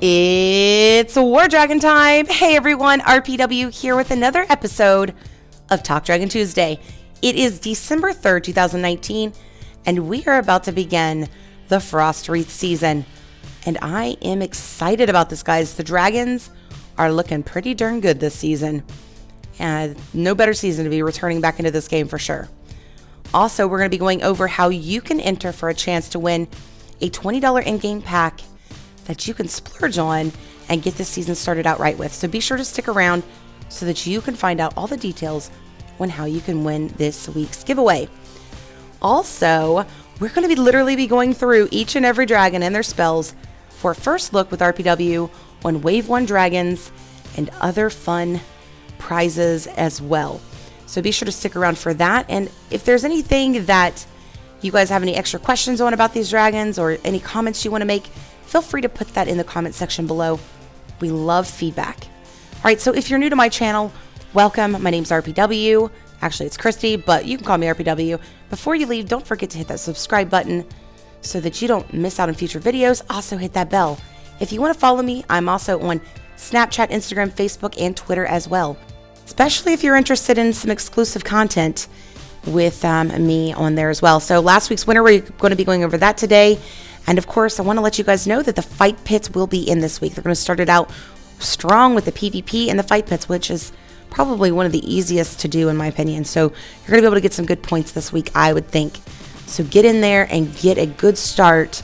It's War Dragon time. Hey everyone, RPW here with another episode of Talk Dragon Tuesday. It is December 3rd, 2019, and we are about to begin the FROSTWREATH season. And I am excited about this, guys. The dragons are looking pretty darn good this season. And no better season to be returning back into this game for sure. Also, we're going to be going over how you can enter for a chance to win a $20 in-game pack that you can splurge on and get this season started out right with. So be sure to stick around so that you can find out all the details on how you can win this week's giveaway. Also, we're going to literally be going through each and every dragon and their spells for a first look with RPW on Wave 1 dragons and other fun prizes as well. So be sure to stick around for that. And if there's anything that you guys have any extra questions on about these dragons or any comments you want to make, feel free to put that in the comment section below. We love feedback. All right, so if you're new to my channel, welcome. My name's RPW. Actually, it's Christy, but you can call me RPW. Before you leave, don't forget to hit that subscribe button so that you don't miss out on future videos. Also, hit that bell. If you want to follow me, I'm also on Snapchat, Instagram, Facebook, and Twitter as well. Especially if you're interested in some exclusive content with me on there as well. So last week's winner, we're going to be going over that today. And of course, I want to let you guys know that the fight pits will be in this week. They're going to start it out strong with the PvP and the fight pits, which is probably one of the easiest to do in my opinion. So you're going to be able to get some good points this week, I would think. So get in there and get a good start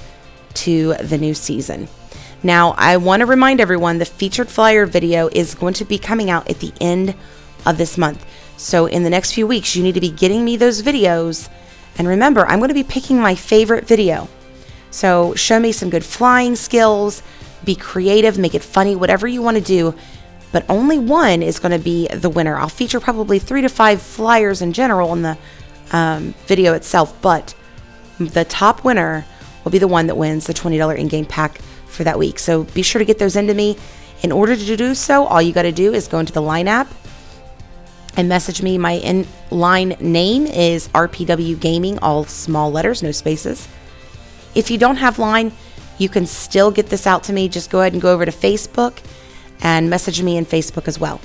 to the new season. Now, I want to remind everyone the featured flyer video is going to be coming out at the end of this month. So in the next few weeks, you need to be getting me those videos. And remember, I'm going to be picking my favorite video. So show me some good flying skills, be creative, make it funny, whatever you want to do. But only one is going to be the winner. I'll feature probably 3 to 5 flyers in general in the video itself. But the top winner will be the one that wins the $20 in-game pack for that week. So be sure to get those into me. In order to do so, all you got to do is go into the Line app and message me. My in-line name is RPW Gaming, all small letters, no spaces. If you don't have Line, you can still get this out to me. Just go ahead and go over to Facebook and message me in Facebook as well.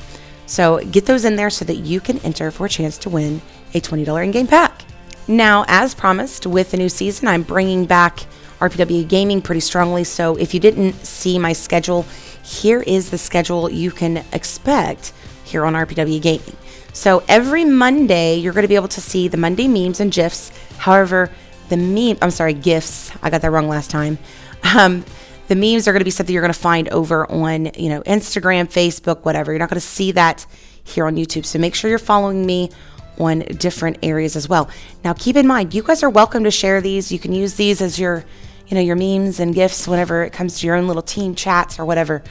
So get those in there so that you can enter for a chance to win a $20 in-game pack. Now, as promised, with the new season, I'm bringing back RPW Gaming pretty strongly. So if you didn't see my schedule, here is the schedule you can expect here on RPW Gaming. So every Monday, you're going to be able to see the Monday memes and GIFs. However, GIFs. I got that wrong last time. The memes are going to be something you're going to find over on, Instagram, Facebook, whatever. You're not going to see that here on YouTube. So make sure you're following me on different areas as well. Now, keep in mind, you guys are welcome to share these. You can use these as your memes and GIFs whenever it comes to your own little team chats or whatever.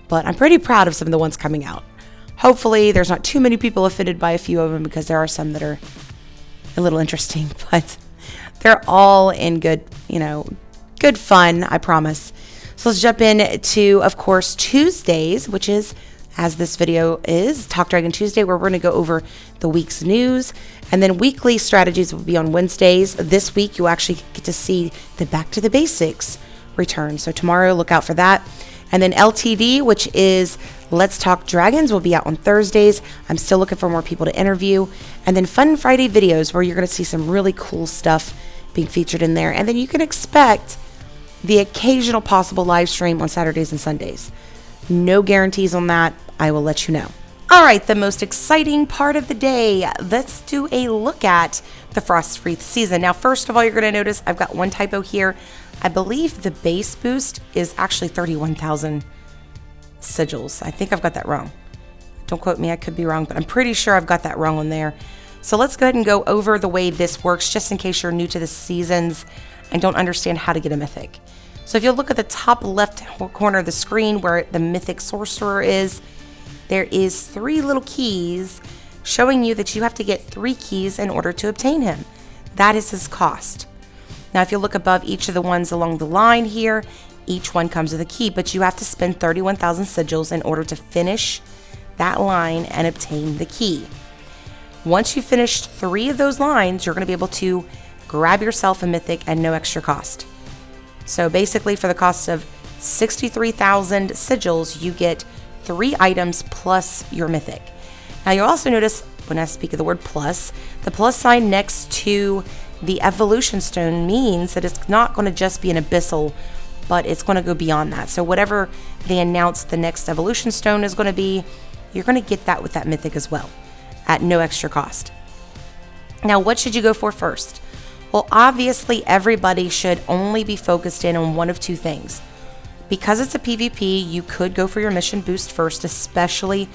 But I'm pretty proud of some of the ones coming out. Hopefully, there's not too many people offended by a few of them because there are some that are a little interesting, but they're all in good fun, I promise. So let's jump in to, of course, Tuesdays, which is, as this video is, Talk Dragon Tuesday, where we're going to go over the week's news. And then weekly strategies will be on Wednesdays. This week, you'll actually get to see the Back to the Basics return. So tomorrow, look out for that. And then LTD, which is Let's Talk Dragons, will be out on Thursdays. I'm still looking for more people to interview. And then Fun Friday videos, where you're going to see some really cool stuff being featured in there. And then you can expect the occasional possible live stream on Saturdays and Sundays. No guarantees on that. I will let you know. All right, the most exciting part of the day. Let's do a look at the FROSTWREATH season. Now, first of all, you're going to notice I've got one typo here. I believe the base boost is actually 31,000 sigils. I think I've got that wrong. Don't quote me, I could be wrong, but I'm pretty sure I've got that wrong on there. So let's go ahead and go over the way this works, just in case you're new to the seasons and don't understand how to get a mythic. So if you look at the top left corner of the screen where the mythic sorcerer is, there is 3 little keys showing you that you have to get 3 keys in order to obtain him. That is his cost. Now, if you look above each of the ones along the line here, each one comes with a key, but you have to spend 31,000 sigils in order to finish that line and obtain the key. Once you finish 3 of those lines, you're going to be able to grab yourself a mythic at no extra cost. So basically, for the cost of 63,000 sigils, you get 3 items plus your mythic. Now you'll also notice when I speak of the word plus, the plus sign next to the evolution stone means that it's not going to just be an abyssal, but it's going to go beyond that. So whatever they announce the next evolution stone is going to be, you're going to get that with that mythic as well at no extra cost. Now, what should you go for first? Well, obviously everybody should only be focused in on one of 2 things. Because it's a PvP, you could go for your mission boost first, especially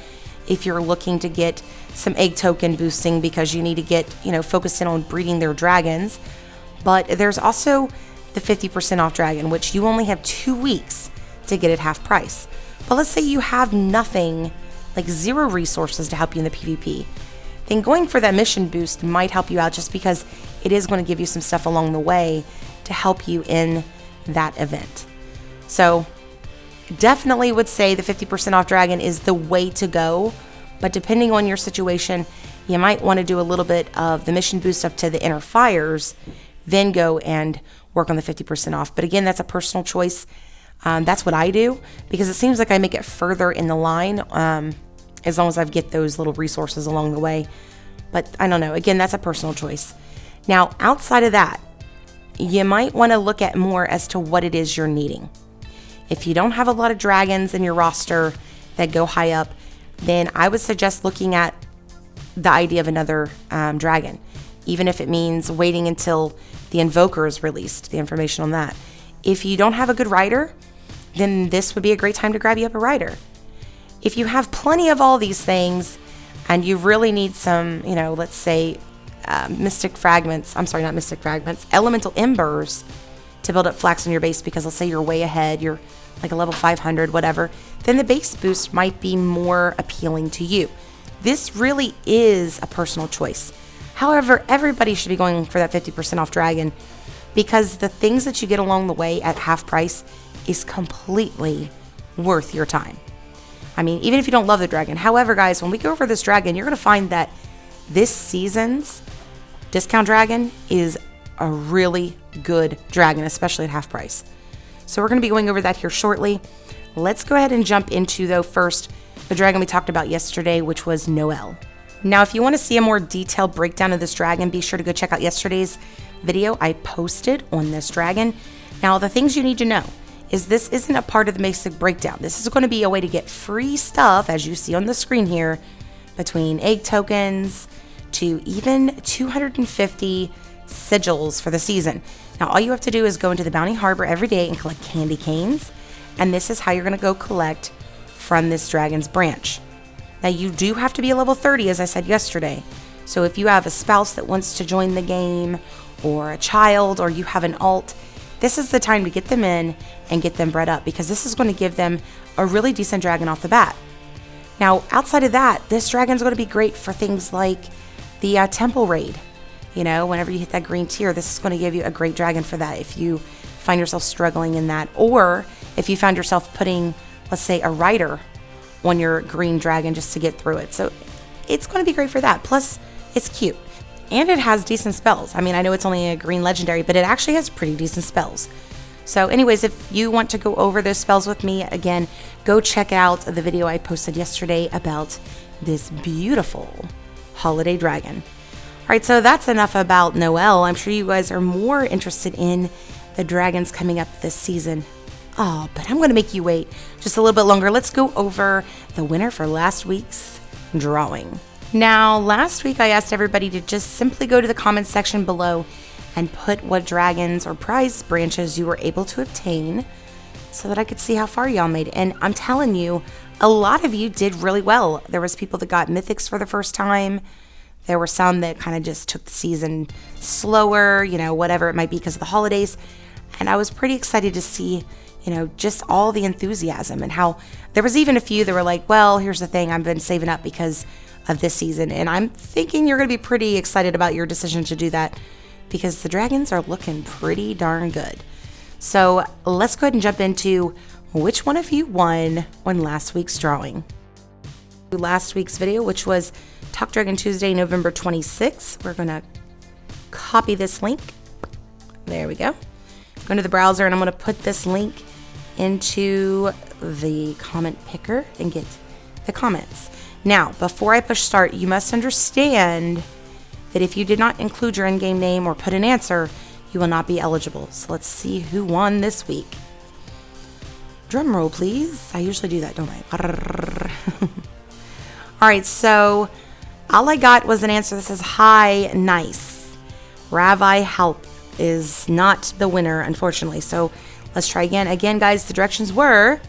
if you're looking to get some egg token boosting because you need to get, focused in on breeding their dragons. But there's also the 50% off dragon, which you only have 2 weeks to get at half price. But let's say you have nothing, like 0 resources to help you in the PvP. Then going for that mission boost might help you out just because it is going to give you some stuff along the way to help you in that event. So definitely would say the 50% off dragon is the way to go, but depending on your situation, you might want to do a little bit of the mission boost up to the inner fires, then go and work on the 50% off. But again, that's a personal choice. That's what I do because it seems like I make it further in the line as long as I get those little resources along the way. But I don't know. Again, that's a personal choice. Now, outside of that, you might want to look at more as to what it is you're needing. If you don't have a lot of dragons in your roster that go high up, then I would suggest looking at the idea of another dragon, even if it means waiting until the Invoker is released, the information on that. If you don't have a good rider, then this would be a great time to grab you up a rider. If you have plenty of all these things and you really need some, let's say elemental embers to build up flax on your base because let's say you're way ahead, you're like a level 500, whatever, then the base boost might be more appealing to you. This really is a personal choice. However, everybody should be going for that 50% off dragon because the things that you get along the way at half price is completely worth your time. I mean, even if you don't love the dragon. However, guys, when we go over this dragon, you're going to find that this season's discount dragon is a really good dragon, especially at half price. So we're going to be going over that here shortly. Let's go ahead and jump into, though, first, the dragon we talked about yesterday, which was Noelle. Now, if you want to see a more detailed breakdown of this dragon, be sure to go check out yesterday's video I posted on this dragon. Now, the things you need to know is this isn't a part of the basic breakdown. This is going to be a way to get free stuff, as you see on the screen here, between egg tokens to even 250 sigils for the season. Now, all you have to do is go into the Bounty Harbor every day and collect candy canes, and this is how you're going to go collect from this dragon's branch. Now, you do have to be a level 30, as I said yesterday. So if you have a spouse that wants to join the game, or a child, or you have an alt, this is the time to get them in and get them bred up because this is going to give them a really decent dragon off the bat. Now, outside of that, this dragon's going to be great for things like the temple raid. Whenever you hit that green tier, this is going to give you a great dragon for that if you find yourself struggling in that. Or if you found yourself putting, let's say, a rider on your green dragon just to get through it. So it's going to be great for that. Plus, it's cute. And it has decent spells. I mean, I know it's only a green legendary, but it actually has pretty decent spells. So anyways, if you want to go over those spells with me, again, go check out the video I posted yesterday about this beautiful holiday dragon. All right, so that's enough about Noelle. I'm sure you guys are more interested in the dragons coming up this season. Oh, but I'm going to make you wait just a little bit longer. Let's go over the winner for last week's drawing. Now, last week I asked everybody to just simply go to the comments section below and put what dragons or prize branches you were able to obtain so that I could see how far y'all made. And I'm telling you, a lot of you did really well. There was people that got mythics for the first time. There were some that kind of just took the season slower, whatever it might be because of the holidays. And I was pretty excited to see, just all the enthusiasm and how there was even a few that were like, well, here's the thing, I've been saving up because of this season. And I'm thinking you're going to be pretty excited about your decision to do that because the dragons are looking pretty darn good. So let's go ahead and jump into which one of you won on last week's drawing. Last week's video, which was Talk Dragon Tuesday, November 26th. We're going to copy this link. There we go. Go into the browser and I'm going to put this link into the comment picker and get the comments. Now, before I push start, you must understand that if you did not include your in-game name or put an answer, you will not be eligible. So let's see who won this week. Drum roll, please. I usually do that, don't I? All right, so all I got was an answer that says, hi, nice. Ravi Help is not the winner, unfortunately. So let's try again. Again, guys, the directions were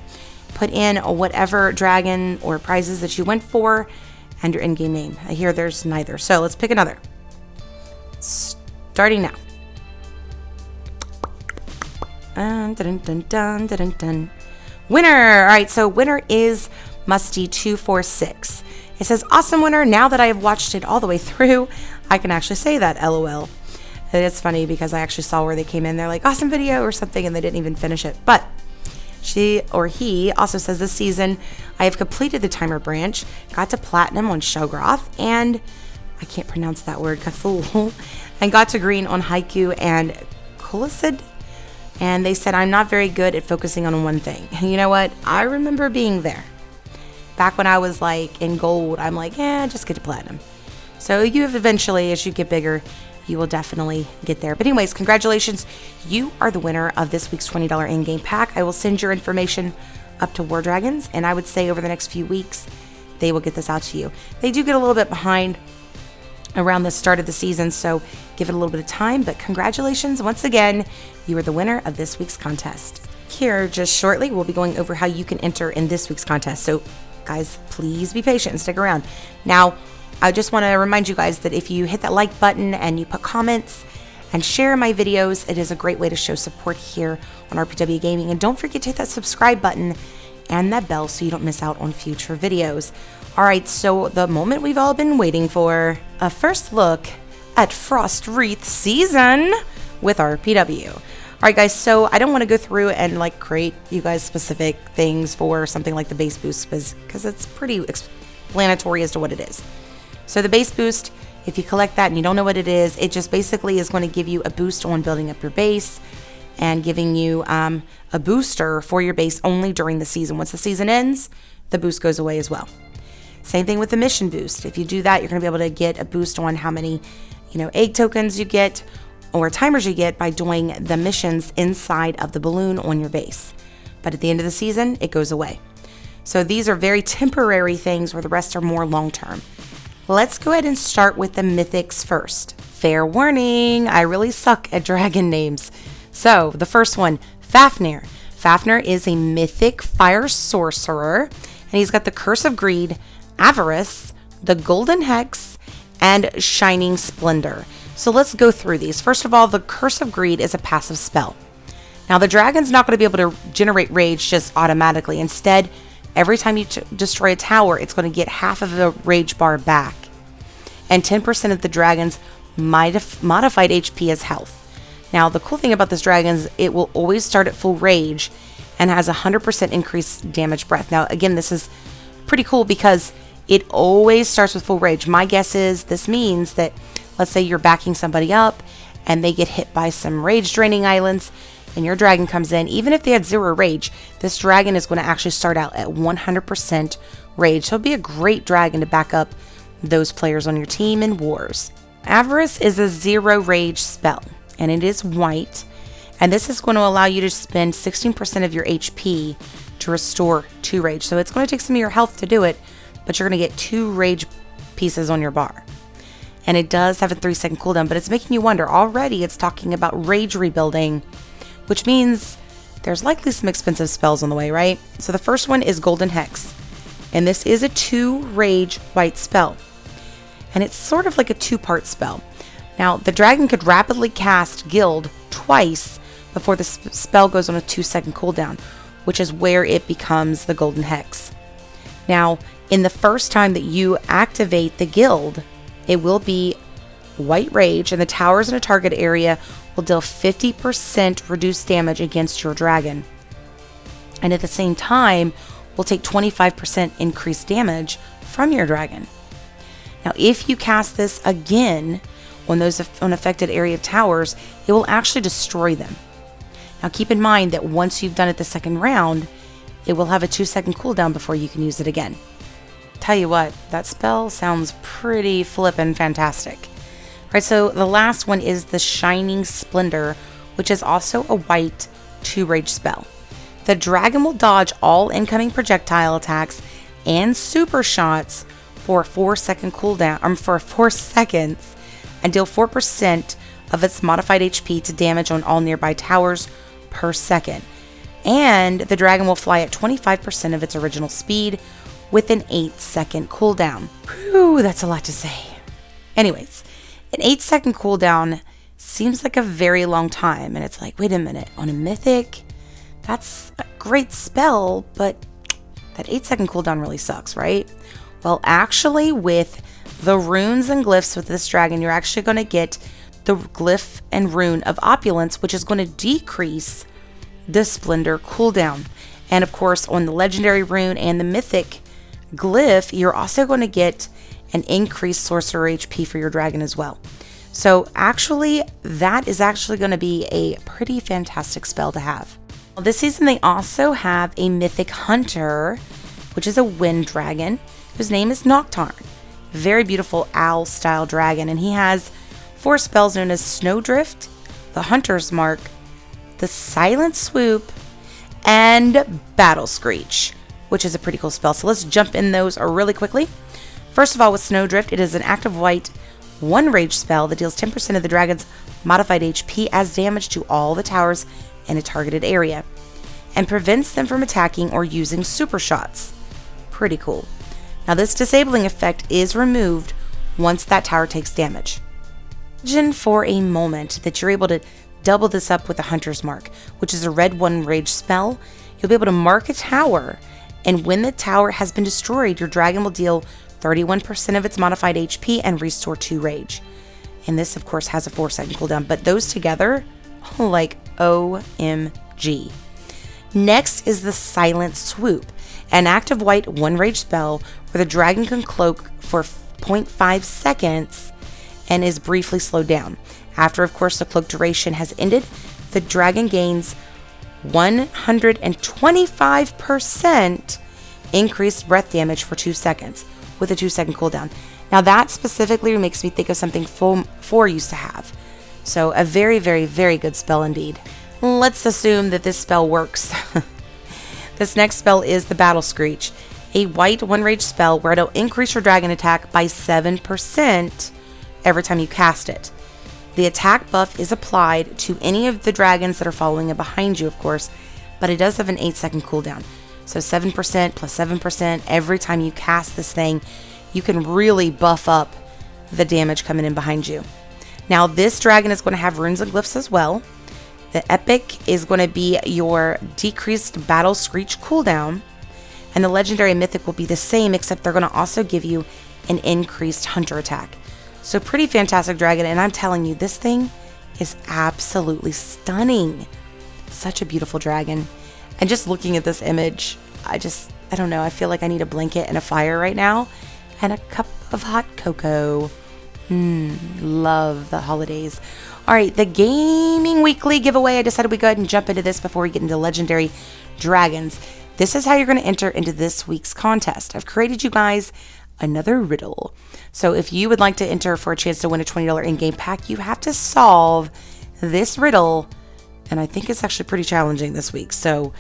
put in whatever dragon or prizes that you went for and your in-game name. I hear there's neither. So let's pick another. Starting now. Dun, dun, dun, dun, dun, dun. Winner. All right, so winner is Musty246. It says, awesome winner. Now that I have watched it all the way through, I can actually say that, LOL. And it's funny because I actually saw where they came in. They're like, awesome video or something, and they didn't even finish it. But she or he also says, this season, I have completed the timer branch, got to platinum on Shogroth, and I can't pronounce that word, Cthulhu, and got to green on Haiku and Kulisid. And they said, I'm not very good at focusing on one thing. And you know what? I remember being there. Back when I was like in gold, I'm like, just get to platinum. So you have eventually, as you get bigger, you will definitely get there. But anyways, congratulations. You are the winner of this week's $20 in-game pack. I will send your information up to War Dragons, and I would say over the next few weeks, they will get this out to you. They do get a little bit behind around the start of the season, so give it a little bit of time, but congratulations once again. You are the winner of this week's contest. Here, just shortly, we'll be going over how you can enter in this week's contest. So guys, please be patient and stick around. Now, I just want to remind you guys that if you hit that like button and you put comments and share my videos, it is a great way to show support here on RPW Gaming. And don't forget to hit that subscribe button and that bell so you don't miss out on future videos. All right, so the moment we've all been waiting for, a first look at FROSTWREATH season with RPW. All right, guys, so I don't want to go through and like create you guys specific things for something like the base boost because it's pretty explanatory as to what it is. So the base boost, if you collect that and you don't know what it is, it just basically is going to give you a boost on building up your base and giving you a booster for your base only during the season. Once the season ends, the boost goes away as well. Same thing with the mission boost. If you do that, you're going to be able to get a boost on how many, egg tokens you get or timers you get by doing the missions inside of the balloon on your base. But at the end of the season, it goes away. So these are very temporary things where the rest are more long-term. Let's go ahead and start with the mythics first. Fair warning, I really suck at dragon names. So the first one, Fafnir. Fafnir is a mythic fire sorcerer, and he's got the Curse of Greed, Avarice, the Golden Hex, and Shining Splendor. So let's go through these. First of all, the Curse of Greed is a passive spell. Now the dragon's not going to be able to generate rage just automatically. Instead, every time you destroy a tower, it's going to get half of the rage bar back. And 10% of the dragon's modified HP as health. Now, the cool thing about this dragon is it will always start at full rage and has 100% increased damage breath. Now, again, this is pretty cool because it always starts with full rage. My guess is this means that, let's say you're backing somebody up and they get hit by some rage draining islands and your dragon comes in. Even if they had 0 rage, this dragon is going to actually start out at 100% rage. So it'll be a great dragon to back up those players on your team in wars. Avarice is a 0 rage spell, and it is white, and this is going to allow you to spend 16% of your HP to restore 2 rage. So it's going to take some of your health to do it, but you're going to get 2 rage pieces on your bar. And it does have a 3-second cooldown, but it's making you wonder. Already it's talking about rage rebuilding, which means there's likely some expensive spells on the way, right? So the first one is Golden Hex, and this is a 2 rage white spell. And it's sort of like a 2-part spell. Now, the dragon could rapidly cast Guild twice before the spell goes on a 2-second cooldown, which is where it becomes the Golden Hex. Now, in the first time that you activate the Guild, it will be white rage, and the towers in a target area will deal 50% reduced damage against your dragon. And at the same time, will take 25% increased damage from your dragon. Now, if you cast this again on those unaffected area of towers, it will actually destroy them. Now keep in mind that once you've done it the second round, it will have a 2-second cooldown before you can use it again. Tell you what, that spell sounds pretty flippin' fantastic. All right, so the last one is the Shining Splendor, which is also a white 2-rage spell. The dragon will dodge all incoming projectile attacks and super shots for a 4-second cooldown, for 4 seconds, and deal 4% of its modified HP to damage on all nearby towers per second. And the dragon will fly at 25% of its original speed with an 8-second cooldown. Whew, that's a lot to say. Anyways, an 8-second cooldown seems like a very long time, and it's like, wait a minute, on a mythic, that's a great spell, but that 8-second cooldown really sucks, right? Well, actually, with the runes and glyphs with this dragon, you're actually going to get the glyph and rune of opulence, which is going to decrease the splendor cooldown. And of course, on the legendary rune and the mythic glyph, you're also going to get an increased sorcerer HP for your dragon as well. So actually, that is actually going to be a pretty fantastic spell to have. Well, this season, they also have a mythic hunter, which is a wind dragon, whose name is Nocturne. Very beautiful owl-style dragon, and he has 4 spells known as Snowdrift, the Hunter's Mark, the Silent Swoop, and Battle Screech, which is a pretty cool spell. So let's jump in those really quickly. First of all, with Snowdrift, it is an active white 1-rage spell that deals 10% of the dragon's modified HP as damage to all the towers in a targeted area, and prevents them from attacking or using super shots. Pretty cool. Now, this disabling effect is removed once that tower takes damage. Imagine for a moment that you're able to double this up with the Hunter's Mark, which is a red 1-rage spell. You'll be able to mark a tower, and when the tower has been destroyed, your dragon will deal 31% of its modified HP and restore 2 rage. And this, of course, has a 4-second cooldown, but those together, like OMG. Next is the Silent Swoop, an active white 1-rage spell where the dragon can cloak for 0.5 seconds and is briefly slowed down. After, of course, the cloak duration has ended, the dragon gains 125% increased breath damage for 2 seconds with a 2-second cooldown. Now, that specifically makes me think of something FOR used to have. So a very, very, very good spell indeed. Let's assume that this spell works. This next spell is the Battle Screech, a white 1-rage spell where it'll increase your dragon attack by 7% every time you cast it. The attack buff is applied to any of the dragons that are following it behind you, of course, but it does have an 8-second cooldown. So 7% plus 7% every time you cast this thing, you can really buff up the damage coming in behind you. Now, this dragon is going to have runes and glyphs as well. The epic is going to be your decreased Battle Screech cooldown, and the legendary and mythic will be the same, except they're going to also give you an increased hunter attack. So pretty fantastic dragon, and I'm telling you, this thing is absolutely stunning. Such a beautiful dragon. And just looking at this image, I don't know, I feel like I need a blanket and a fire right now, and a cup of hot cocoa. Love the holidays. All right, the Gaming Weekly giveaway. I decided we'd go ahead and jump into this before we get into legendary dragons. This is how you're going to enter into this week's contest. I've created you guys another riddle. So if you would like to enter for a chance to win a $20 in-game pack, you have to solve this riddle, and I think it's actually pretty challenging this week, so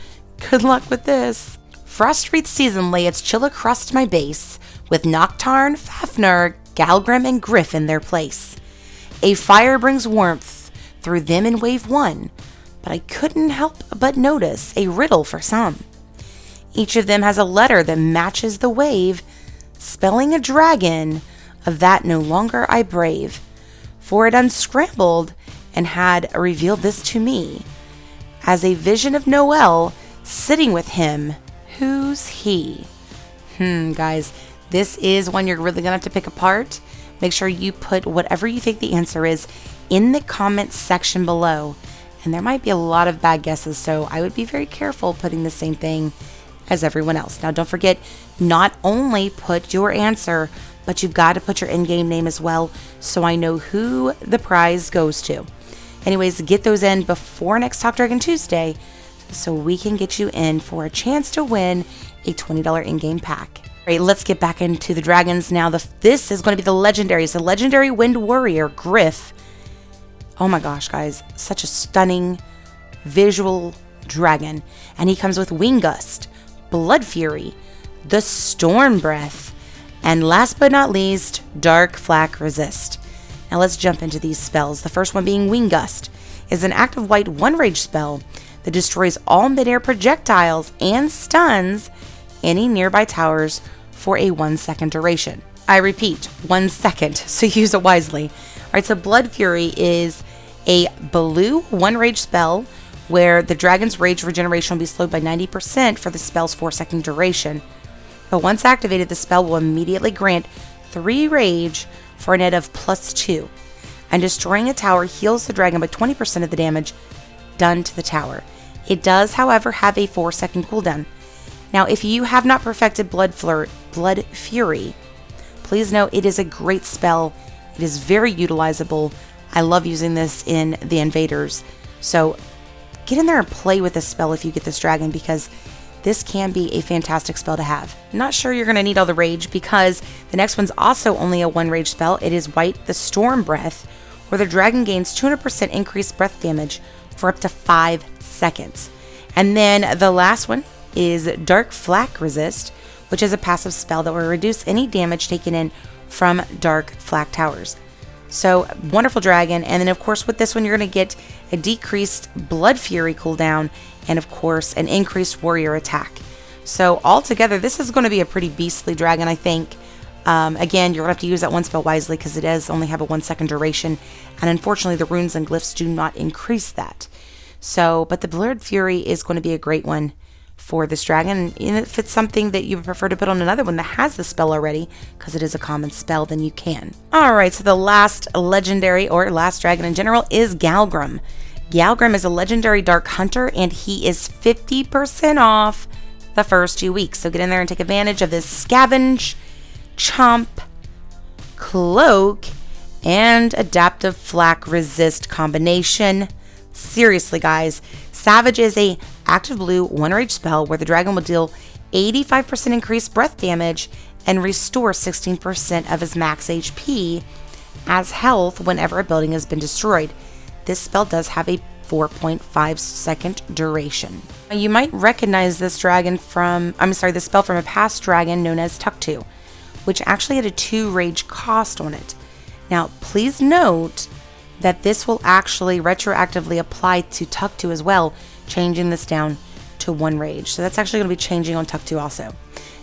good luck with this. FROSTWREATH season lay its chill across my base, with Nocturne, Fafnir, Galgrim, and Griff in their place. A fire brings warmth through them in wave 1, but I couldn't help but notice a riddle for some. Each of them has a letter that matches the wave, spelling a dragon of that no longer I brave. For it unscrambled and had revealed this to me, as a vision of Noel sitting with him. Who's he? Guys, this is one you're really gonna have to pick apart. Make sure you put whatever you think the answer is in the comments section below. And there might be a lot of bad guesses, so I would be very careful putting the same thing as everyone else. Now, don't forget, not only put your answer, but you've got to put your in-game name as well, so I know who the prize goes to. Anyways, get those in before next Talk Dragon Tuesday so we can get you in for a chance to win a $20 in-game pack. All right, let's get back into the dragons now. This is going to be the legendary. It's the legendary Wind Warrior Griff. Oh my gosh, guys, such a stunning visual dragon. And he comes with Wing Gust, Blood Fury, the Storm Breath, and last but not least, Dark Flak Resist. Now let's jump into these spells. The first one being Wing Gust is an active white 1-rage spell that destroys all midair projectiles and stuns any nearby towers for a 1-second duration. I repeat, 1 second, so use it wisely. All right, so Blood Fury is a blue 1-rage spell where the dragon's rage regeneration will be slowed by 90% for the spell's 4-second duration. But once activated, the spell will immediately grant 3 rage for a net of +2. And destroying a tower heals the dragon by 20% of the damage done to the tower. It does, however, have a 4-second cooldown. Now, if you have not perfected Blood Fury, please know it is a great spell. It is very utilizable. I love using this in the invaders. So get in there and play with this spell if you get this dragon, because this can be a fantastic spell to have. Not sure you're going to need all the rage because the next one's also only a 1-rage spell. It is White the Storm Breath, where the dragon gains 200% increased breath damage for up to 5 seconds. And then the last one is Dark Flak Resist, which is a passive spell that will reduce any damage taken in from Dark Flak Towers. So, wonderful dragon. And then, of course, with this one, you're going to get a decreased Blood Fury cooldown and, of course, an increased warrior attack. So, altogether, this is going to be a pretty beastly dragon, I think. Again, you're going to have to use that one spell wisely because it does only have a 1-second duration. And, unfortunately, the runes and glyphs do not increase that. So, but the Blood Fury is going to be a great one for this dragon. And if it's something that you prefer to put on another one that has the spell already, because it is a common spell, then you can. Alright, so the last legendary, or last dragon in general, is Galgrim. Galgrim is a legendary dark hunter, and he is 50% off the first 2 weeks. So get in there and take advantage of this Scavenge, Chomp, Cloak, and Adaptive Flak Resist combination. Seriously, guys, Savage is a active blue 1-rage spell where the dragon will deal 85% increased breath damage and restore 16% of his max HP as health whenever a building has been destroyed. This spell does have a 4.5-second duration. You might recognize this dragon from, this spell from a past dragon known as Tuktu, which actually had a 2-rage cost on it. Now, please note that this will actually retroactively apply to Tuktu as well, changing this down to 1 rage. So that's actually going to be changing on Tuktu also.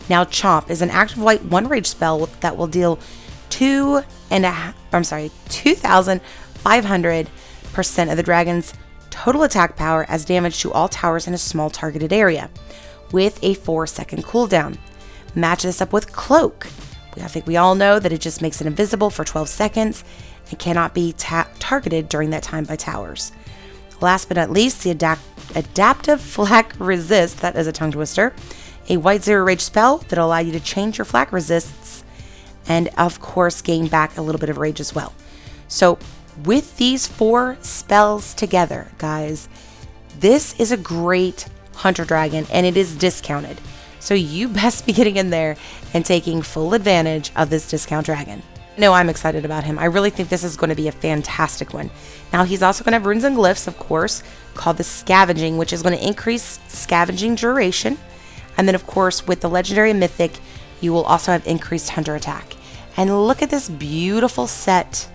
Now, Chomp is an active white 1-rage spell that will deal 2,500% of the dragon's total attack power as damage to all towers in a small targeted area, with a 4-second cooldown. Match this up with Cloak. I think we all know that it just makes it invisible for 12 seconds and cannot be targeted during that time by towers. Last but not least, the Adaptive Flak Resist, that is a tongue twister, a white 0-rage spell that will allow you to change your flak resists and, of course, gain back a little bit of rage as well. So, with these 4 spells together, guys, this is a great hunter dragon, and it is discounted. So you best be getting in there and taking full advantage of this discount dragon. No, I'm excited about him. I really think this is going to be a fantastic one. Now, he's also going to have runes and glyphs, of course, called the Scavenging, which is going to increase scavenging duration. And then, of course, with the legendary and mythic, you will also have increased hunter attack. And look at this beautiful set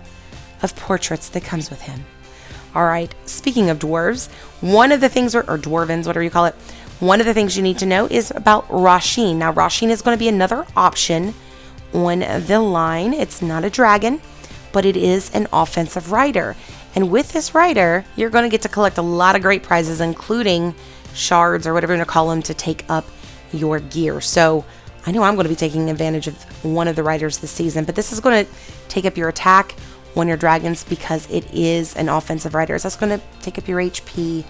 of portraits that comes with him. All right, speaking of dwarves, one of the things, or dwarvens, whatever you call it, one of the things you need to know is about Roshin. Now, Roshin is going to be another option on the line. It's not a dragon, but it is an offensive rider. And with this rider, you're going to get to collect a lot of great prizes, including shards or whatever you want to call them, to take up your gear. So I know I'm going to be taking advantage of one of the riders this season, but this is going to take up your attack on your dragons because it is an offensive rider. So that's going to take up your HP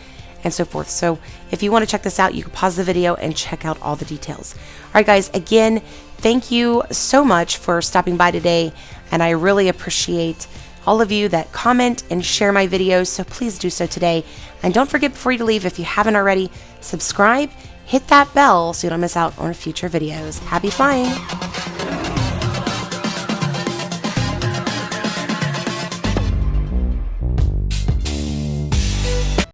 and so forth. So if you want to check this out, you can pause the video and check out all the details. All right, guys, again, thank you so much for stopping by today, and I really appreciate all of you that comment and share my videos, so please do so today. And don't forget, before you leave, if you haven't already, subscribe, hit that bell so you don't miss out on future videos. Happy flying!